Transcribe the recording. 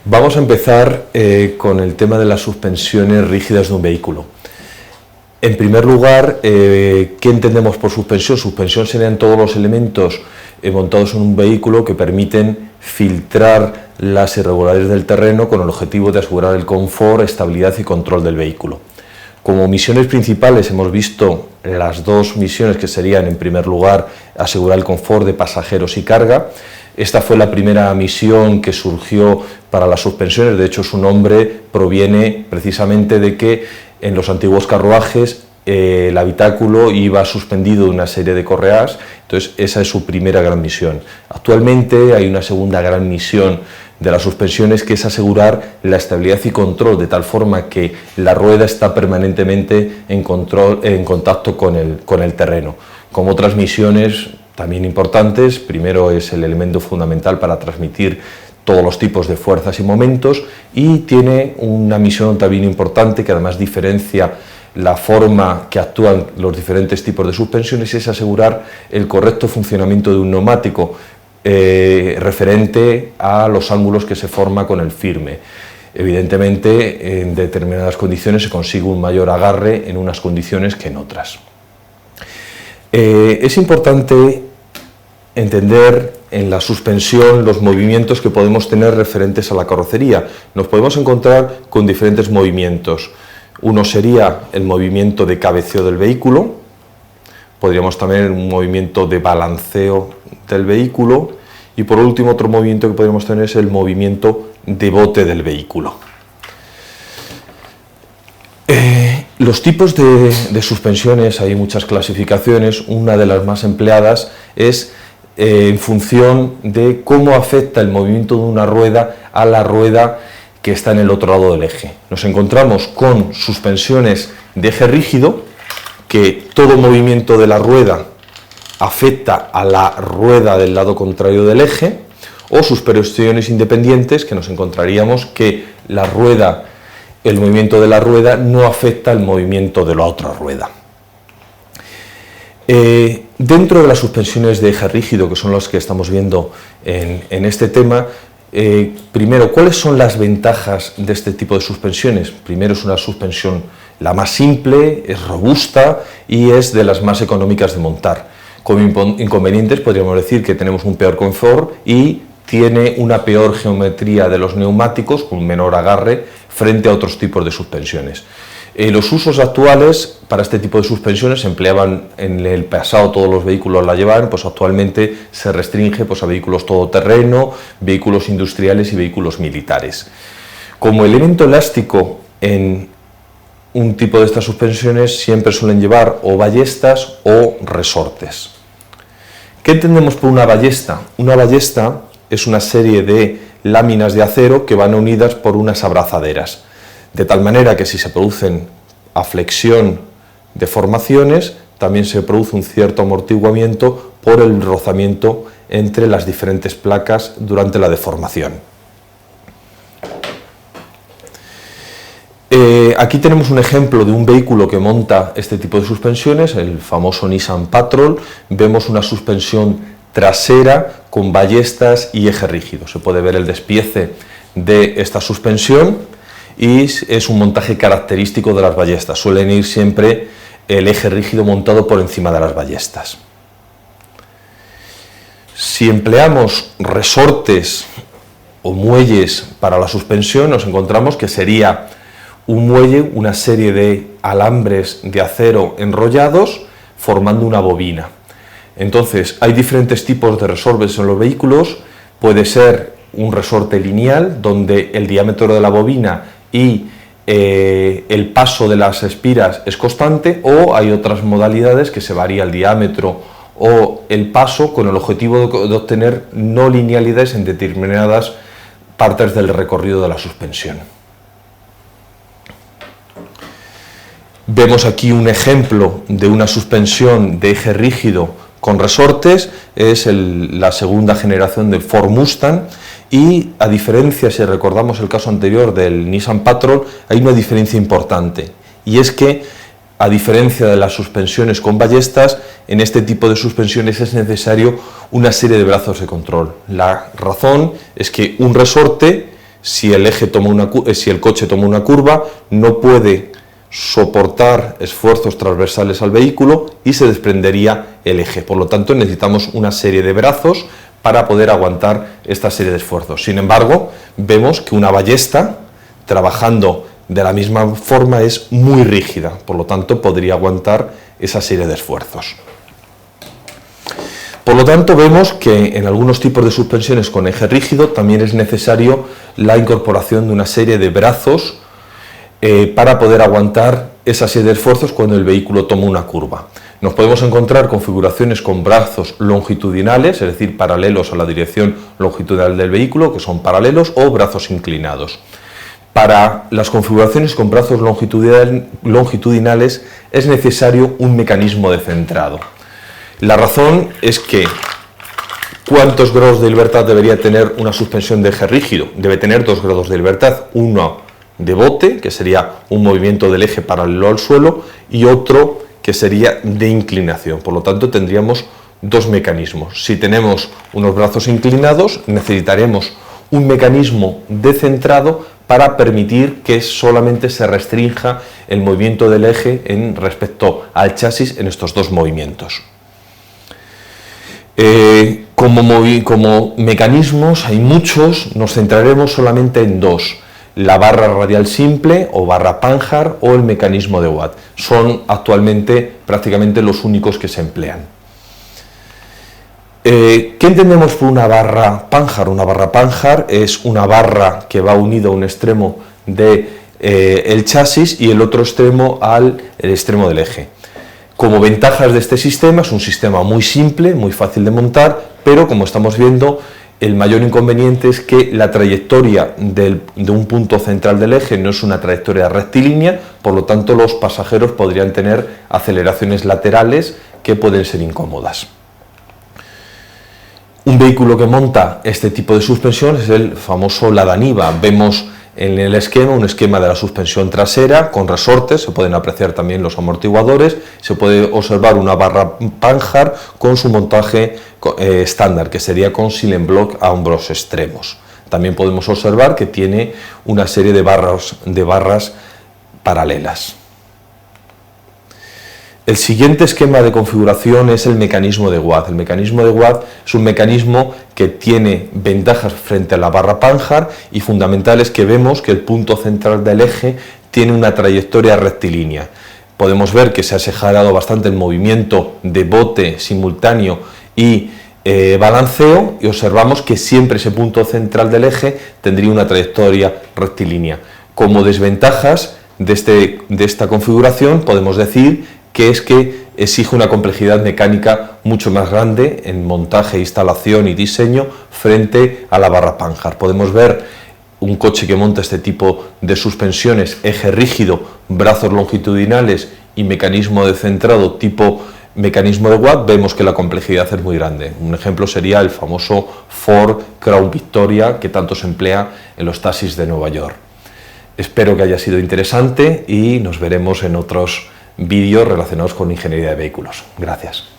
Vamos a empezar con el tema de las suspensiones rígidas de un vehículo. En primer lugar, ¿qué entendemos por suspensión? Suspensión serían todos los elementos montados en un vehículo que permiten filtrar las irregularidades del terreno con el objetivo de asegurar el confort, estabilidad y control del vehículo. Como misiones principales hemos visto las dos misiones que serían, en primer lugar, asegurar el confort de pasajeros y carga. Esta fue la primera misión que surgió para las suspensiones, de hecho su nombre proviene precisamente de que en los antiguos carruajes el habitáculo iba suspendido de una serie de correas, entonces esa es su primera gran misión. Actualmente hay una segunda gran misión de las suspensiones, que es asegurar la estabilidad y control de tal forma que la rueda está permanentemente en contacto con el terreno. Como otras misiones también importantes, primero es el elemento fundamental para transmitir todos los tipos de fuerzas y momentos, y tiene una misión también importante que además diferencia la forma que actúan los diferentes tipos de suspensiones, es asegurar el correcto funcionamiento de un neumático referente a los ángulos que se forma con el firme. Evidentemente, en determinadas condiciones se consigue un mayor agarre en unas condiciones que en otras. Es importante entender en la suspensión los movimientos que podemos tener referentes a la carrocería. Nos podemos encontrar con diferentes movimientos. Uno sería el movimiento de cabeceo del vehículo, podríamos tener un movimiento de balanceo del vehículo y por último otro movimiento que podríamos tener es el movimiento de bote del vehículo. Los tipos de suspensiones, hay muchas clasificaciones, una de las más empleadas es en función de cómo afecta el movimiento de una rueda a la rueda que está en el otro lado del eje. Nos encontramos con suspensiones de eje rígido, que todo movimiento de la rueda afecta a la rueda del lado contrario del eje, o suspensiones independientes, que nos encontraríamos que el movimiento de la rueda no afecta al movimiento de la otra rueda. Dentro de las suspensiones de eje rígido, que son las que estamos viendo en este tema, primero, ¿cuáles son las ventajas de este tipo de suspensiones? Primero, es una suspensión la más simple, es robusta y es de las más económicas de montar. Como inconvenientes podríamos decir que tenemos un peor confort y tiene una peor geometría de los neumáticos, con un menor agarre frente a otros tipos de suspensiones. Los usos actuales para este tipo de suspensiones se empleaban en el pasado, todos los vehículos la llevaban, pues actualmente se restringe a vehículos todoterreno, vehículos industriales y vehículos militares. Como elemento elástico en un tipo de estas suspensiones siempre suelen llevar o ballestas o resortes. ¿Qué entendemos por una ballesta? Una ballesta es una serie de láminas de acero que van unidas por unas abrazaderas, de tal manera que si se producen a flexión deformaciones, también se produce un cierto amortiguamiento por el rozamiento entre las diferentes placas durante la deformación. Aquí tenemos un ejemplo de un vehículo que monta este tipo de suspensiones, el famoso Nissan Patrol. Vemos una suspensión trasera con ballestas y eje rígido. Se puede ver el despiece de esta suspensión y es un montaje característico de las ballestas. Suelen ir siempre el eje rígido montado por encima de las ballestas. Si empleamos resortes o muelles para la suspensión, nos encontramos que sería un muelle, una serie de alambres de acero enrollados formando una bobina. Entonces, hay diferentes tipos de resortes en los vehículos. Puede ser un resorte lineal, donde el diámetro de la bobina y el paso de las espiras es constante, o hay otras modalidades que se varía el diámetro o el paso con el objetivo de obtener no linealidades en determinadas partes del recorrido de la suspensión. Vemos aquí un ejemplo de una suspensión de eje rígido con resortes, es la segunda generación del Ford Mustang, y a diferencia, si recordamos el caso anterior del Nissan Patrol, hay una diferencia importante, y es que a diferencia de las suspensiones con ballestas, en este tipo de suspensiones es necesario una serie de brazos de control. La razón es que un resorte si el coche toma una curva, no puede soportar esfuerzos transversales al vehículo y se desprendería el eje. Por lo tanto, necesitamos una serie de brazos para poder aguantar esta serie de esfuerzos. Sin embargo, vemos que una ballesta, trabajando de la misma forma, es muy rígida, por lo tanto podría aguantar esa serie de esfuerzos. Por lo tanto, vemos que en algunos tipos de suspensiones con eje rígido también es necesario la incorporación de una serie de brazos para poder aguantar esa serie de esfuerzos cuando el vehículo toma una curva. Nos podemos encontrar configuraciones con brazos longitudinales, es decir, paralelos a la dirección longitudinal del vehículo, que son paralelos, o brazos inclinados. Para las configuraciones con brazos longitudinales es necesario un mecanismo de centrado. La razón es que ¿cuántos grados de libertad debería tener una suspensión de eje rígido? Debe tener 2 grados de libertad, uno de bote, que sería un movimiento del eje paralelo al suelo, y otro que sería de inclinación. Por lo tanto, tendríamos 2 mecanismos. Si tenemos unos brazos inclinados, necesitaremos un mecanismo de centrado para permitir que solamente se restrinja el movimiento del eje respecto al chasis en estos 2 movimientos. Como mecanismos hay muchos, nos centraremos solamente en 2, la barra radial simple o barra Panhard o el mecanismo de Watt. Son actualmente prácticamente los únicos que se emplean. ¿Qué entendemos por una barra Panhard? Una barra Panhard es una barra que va unida a un extremo del chasis y el otro extremo al extremo del eje. Como ventajas de este sistema, es un sistema muy simple, muy fácil de montar, pero como estamos viendo, el mayor inconveniente es que la trayectoria de un punto central del eje no es una trayectoria rectilínea, por lo tanto los pasajeros podrían tener aceleraciones laterales que pueden ser incómodas. Un vehículo que monta este tipo de suspensión es el famoso Lada Niva. Vemos en el esquema un esquema de la suspensión trasera con resortes, se pueden apreciar también los amortiguadores, se puede observar una barra Panhard con su montaje estándar, que sería con silent block a ambos extremos. También podemos observar que tiene una serie de barras paralelas. El siguiente esquema de configuración es el mecanismo de Watt. El mecanismo de Watt es un mecanismo que tiene ventajas frente a la barra Panhard y fundamental es que vemos que el punto central del eje tiene una trayectoria rectilínea. Podemos ver que se ha exagerado bastante el movimiento de bote simultáneo y balanceo y observamos que siempre ese punto central del eje tendría una trayectoria rectilínea. Como desventajas de esta configuración podemos decir que es que exige una complejidad mecánica mucho más grande en montaje, instalación y diseño frente a la barra Panhard. Podemos ver un coche que monta este tipo de suspensiones, eje rígido, brazos longitudinales y mecanismo de centrado tipo mecanismo de Watt, vemos que la complejidad es muy grande. Un ejemplo sería el famoso Ford Crown Victoria que tanto se emplea en los taxis de Nueva York. Espero que haya sido interesante y nos veremos en otros vídeos relacionados con ingeniería de vehículos. Gracias.